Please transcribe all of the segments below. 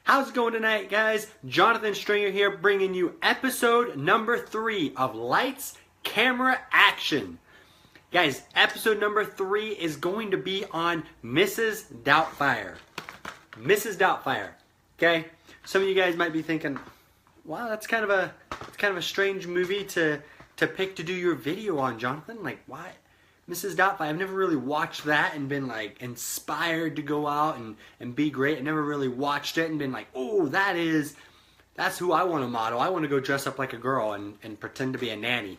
How's it going tonight, guys? Jonathan Stringer here, bringing you episode number 3 of Lights, Camera, Action. Guys, episode number 3 is going to be on Mrs. Doubtfire. Mrs. Doubtfire. Okay? Some of you guys might be thinking, wow, that's kind of a strange movie to pick to do your video on, Jonathan. Like, why? Mrs. Doubtfire, I've never really watched that and been like inspired to go out and be great. I never really watched it and been like, oh, that's who I want to model. I want to go dress up like a girl and pretend to be a nanny.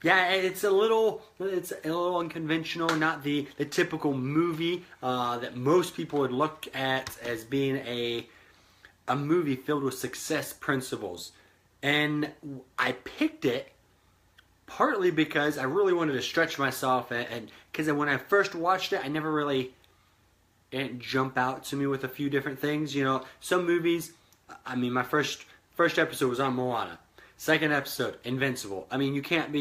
Yeah, it's a little unconventional, not the typical movie that most people would look at as being a movie filled with success principles. And I picked it partly because I really wanted to stretch myself, and because when I first watched it, it didn't jump out to me with a few different things. You know, some movies, I mean, my first episode was on Moana. Second episode, Invincible. I mean, you can't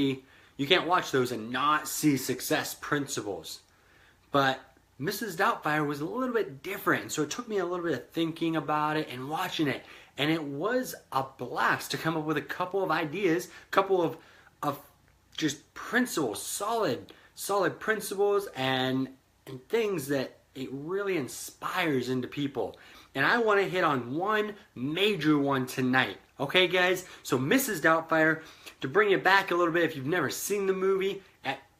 watch those and not see success principles. But Mrs. Doubtfire was a little bit different, so it took me a little bit of thinking about it and watching it. And it was a blast to come up with a couple of ideas, a couple of just principles, solid principles and things that it really inspires into people. And I want to hit on one major one tonight. Okay, guys? So Mrs. Doubtfire, to bring it back a little bit, if you've never seen the movie,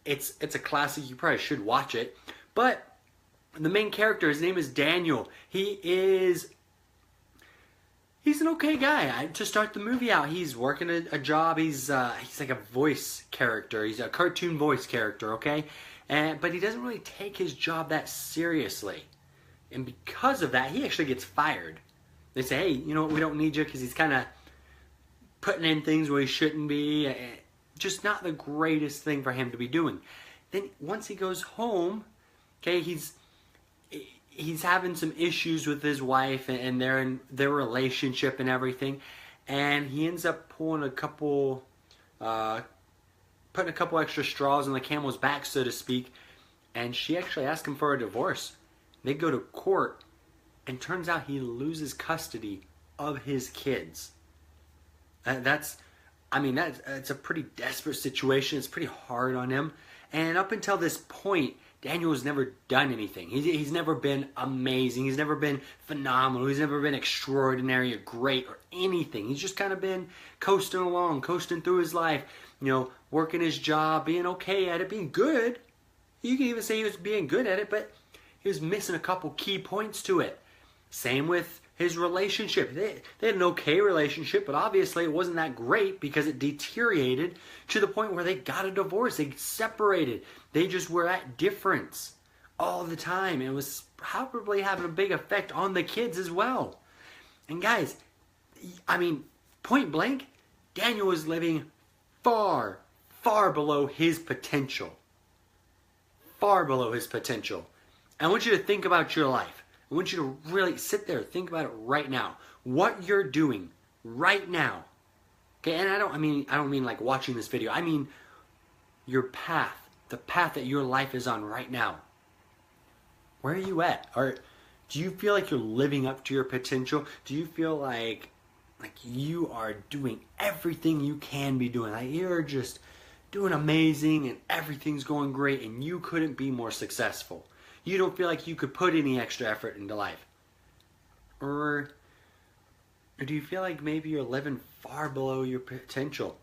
it's a classic. You probably should watch it. But the main character, his name is Daniel. He's an okay guy. To start the movie out, he's working a job. He's like a voice character. He's a cartoon voice character, okay? But he doesn't really take his job that seriously. And because of that, he actually gets fired. They say, hey, you know what, we don't need you, because he's kind of putting in things where he shouldn't be. Just not the greatest thing for him to be doing. Then once he goes home, okay, he's having some issues with his wife and their relationship and everything, and he ends up putting a couple extra straws on the camel's back, so to speak, and she actually asks him for a divorce. They go to court, and turns out he loses custody of his kids. That's a pretty desperate situation. It's pretty hard on him, and up until this point, Daniel has never done anything. He's never been amazing. He's never been phenomenal. He's never been extraordinary or great or anything. He's just kind of been coasting along, coasting through his life, you know, working his job, being okay at it, being good. You can even say he was being good at it, but he was missing a couple key points to it. Same with his relationship. They had an okay relationship, but obviously it wasn't that great because it deteriorated to the point where they got a divorce. They separated. They just were at difference all the time. It was probably having a big effect on the kids as well. And guys, I mean, point blank, Daniel was living far, far below his potential. Far below his potential. I want you to think about your life. I want you to really sit there, think about it right now. What you're doing right now. Okay, and I don't mean like watching this video. I mean your path, the path that your life is on right now. Where are you at? Or do you feel like you're living up to your potential? Do you feel like you are doing everything you can be doing? Like you're just doing amazing and everything's going great and you couldn't be more successful? You don't feel like you could put any extra effort into life? Or do you feel like maybe you're living far below your potential?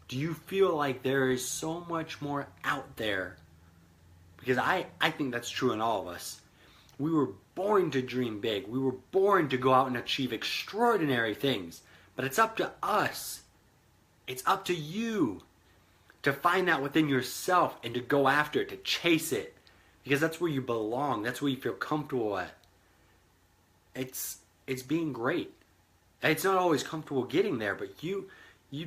Do you feel like there is so much more out there? Because I think that's true in all of us. We were born to dream big. We were born to go out and achieve extraordinary things. But it's up to us. It's up to you to find that within yourself and to go after it, to chase it. Because that's where you belong. That's where you feel comfortable at. It's being great. It's not always comfortable getting there, but you'd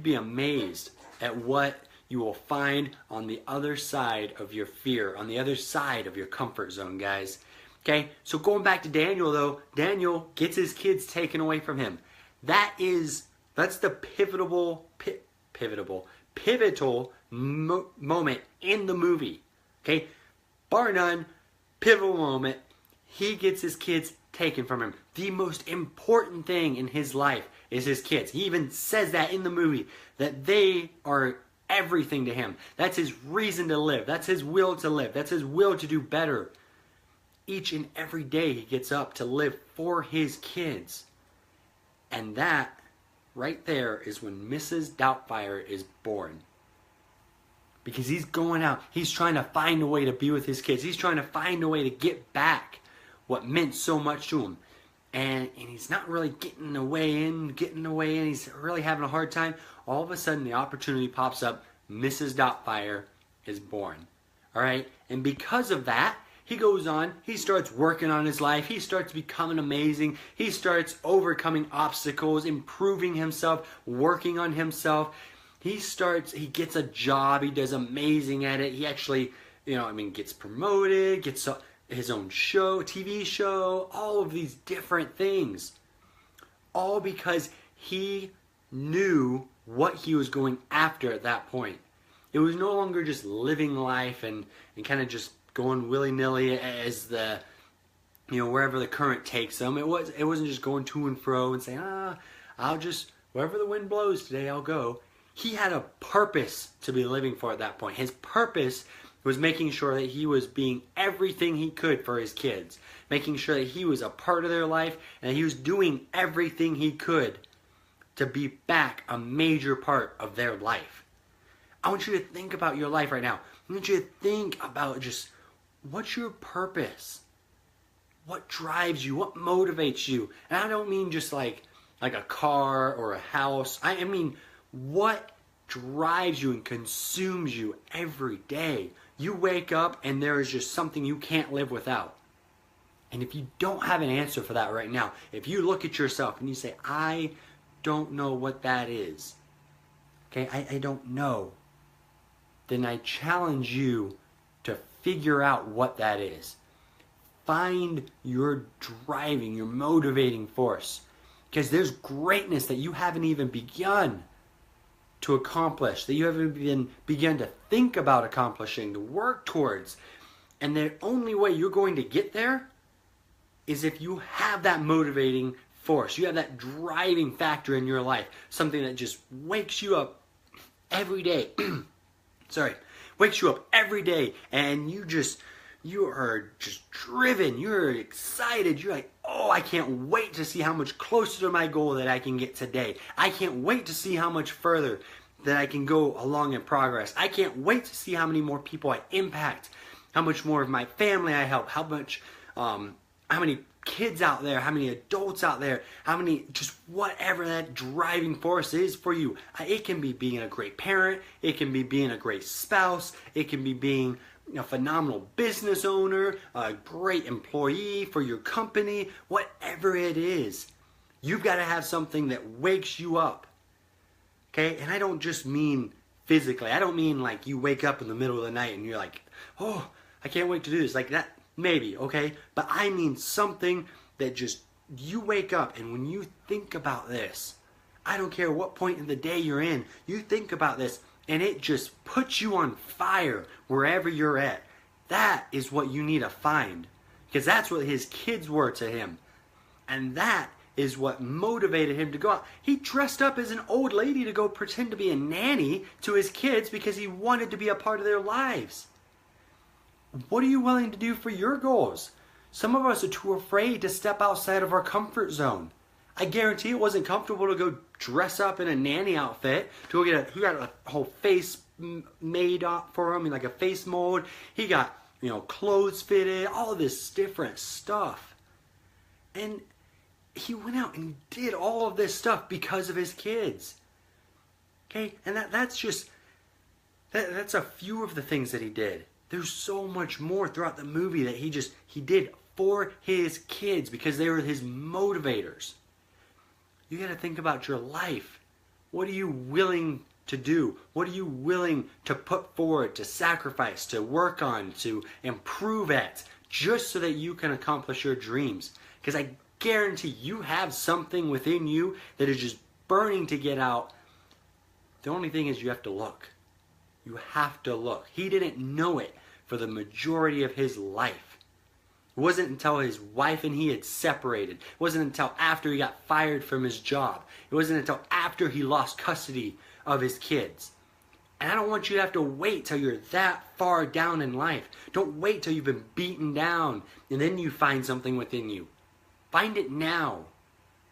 be amazed at what you will find on the other side of your fear, on the other side of your comfort zone, guys. Okay, so going back to Daniel, though, Daniel gets his kids taken away from him. That's the pivotal moment in the movie. Okay, bar none, pivotal moment. He gets his kids taken from him. The most important thing in his life is his kids. He even says that in the movie, that they are everything to him. That's his reason to live. That's his will to live. That's his will to do better. Each and every day he gets up to live for his kids. And that right there is when Mrs. Doubtfire is born. Because he's going out. He's trying to find a way to be with his kids. He's trying to find a way to get back what meant so much to him. And he's not really getting the way in. He's really having a hard time. All of a sudden, the opportunity pops up. Mrs. Doubtfire is born. All right? And because of that, he goes on. He starts working on his life. He starts becoming amazing. He starts overcoming obstacles, improving himself, working on himself. He gets a job. He does amazing at it. He actually, gets promoted, gets his own show, TV show, all of these different things. All because he knew what he was going after at that point. It was no longer just living life and kind of just going willy-nilly as wherever the current takes him. It wasn't just going to and fro and saying, I'll just, wherever the wind blows today, I'll go. He had a purpose to be living for at that point. His purpose was making sure that he was being everything he could for his kids. Making sure that he was a part of their life and he was doing everything he could to be back a major part of their life. I want you to think about your life right now. I want you to think about just what's your purpose? What drives you? What motivates you? And I don't mean just like a car or a house. I mean, what drives you and consumes you every day? You wake up and there is just something you can't live without. And if you don't have an answer for that right now, if you look at yourself and you say, I don't know what that is, okay, I don't know, then I challenge you to figure out what that is. Find your driving, your motivating force. Because there's greatness that you haven't even begun to accomplish, that you haven't even begun to think about accomplishing, to work towards. And the only way you're going to get there is if you have that motivating force. You have that driving factor in your life. Something that just wakes you up every day. Wakes you up every day and you are just driven. You're excited. You're like, oh, I can't wait to see how much closer to my goal that I can get today. I can't wait to see how much further that I can go along in progress. I can't wait to see how many more people I impact, how much more of my family I help, how many kids out there, how many adults out there, how many, just whatever that driving force is for you. It can be being a great parent. It can be being a great spouse. It can be being a phenomenal business owner, a great employee for your company, whatever it is. You've got to have something that wakes you up. Okay? And I don't just mean physically. I don't mean like you wake up in the middle of the night and you're like, oh, I can't wait to do this. Like that, maybe, okay? But I mean something that just, you wake up and when you think about this, I don't care what point in the day you're in, you think about this, and it just puts you on fire wherever you're at. That is what you need to find. Because that's what his kids were to him. And that is what motivated him to go out. He dressed up as an old lady to go pretend to be a nanny to his kids because he wanted to be a part of their lives. What are you willing to do for your goals? Some of us are too afraid to step outside of our comfort zone. I guarantee it wasn't comfortable to go dress up in a nanny outfit, to go he got a whole face made up for him, like a face mold. He got, clothes fitted, all this different stuff. And he went out and did all of this stuff because of his kids. Okay? And that's a few of the things that he did. There's so much more throughout the movie that he did for his kids because they were his motivators. You got to think about your life. What are you willing to do? What are you willing to put forward, to sacrifice, to work on, to improve at, just so that you can accomplish your dreams? Because I guarantee you have something within you that is just burning to get out. The only thing is you have to look. You have to look. He didn't know it for the majority of his life. It wasn't until his wife and he had separated. It wasn't until after he got fired from his job. It wasn't until after he lost custody of his kids. And I don't want you to have to wait till you're that far down in life. Don't wait till you've been beaten down and then you find something within you. Find it now.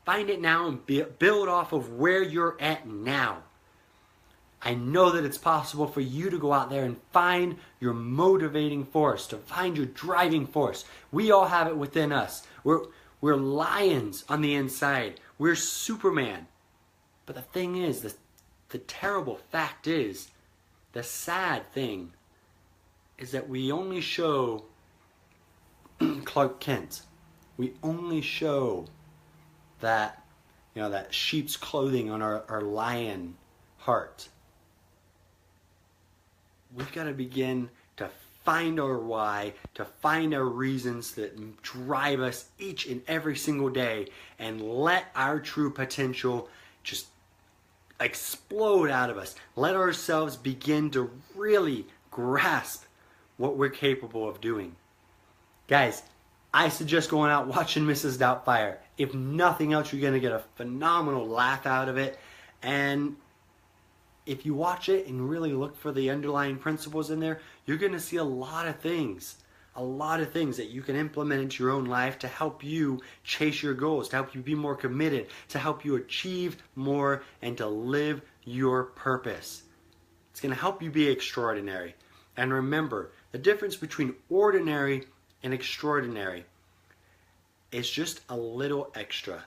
Find it now and build off of where you're at now. I know that it's possible for you to go out there and find your motivating force, to find your driving force. We all have it within us. We're lions on the inside. We're Superman. But the thing is, the terrible fact is, the sad thing is that we only show Clark Kent. We only show that, that sheep's clothing on our lion heart. We've got to begin to find our why, to find our reasons that drive us each and every single day, and let our true potential just explode out of us. Let ourselves begin to really grasp what we're capable of doing. Guys, I suggest going out watching Mrs. Doubtfire. If nothing else, you're going to get a phenomenal laugh out of it. And if you watch it and really look for the underlying principles in there, you're going to see a lot of things that you can implement into your own life to help you chase your goals, to help you be more committed, to help you achieve more, and to live your purpose. It's going to help you be extraordinary. And remember, the difference between ordinary and extraordinary is just a little extra.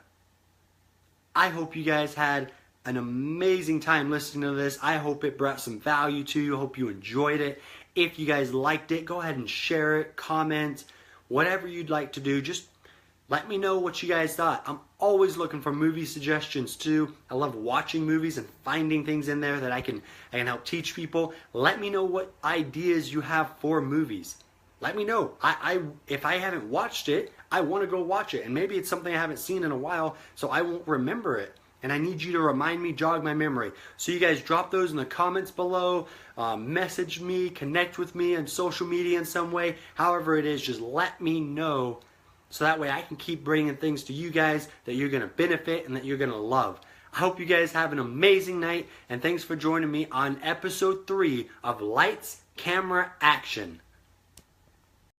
I hope you guys had an amazing time listening to this. I hope it brought some value to you. I hope you enjoyed it. If you guys liked it, go ahead and share it, comment, whatever you'd like to do. Just let me know what you guys thought. I'm always looking for movie suggestions too. I love watching movies and finding things in there that I can help teach people. Let me know what ideas you have for movies. Let me know. If I haven't watched it, I want to go watch it. And maybe it's something I haven't seen in a while, so I won't remember it. And I need you to remind me, jog my memory. So you guys drop those in the comments below, message me, connect with me on social media in some way. However it is, just let me know so that way I can keep bringing things to you guys that you're going to benefit and that you're going to love. I hope you guys have an amazing night, and thanks for joining me on episode 3 of Lights, Camera, Action.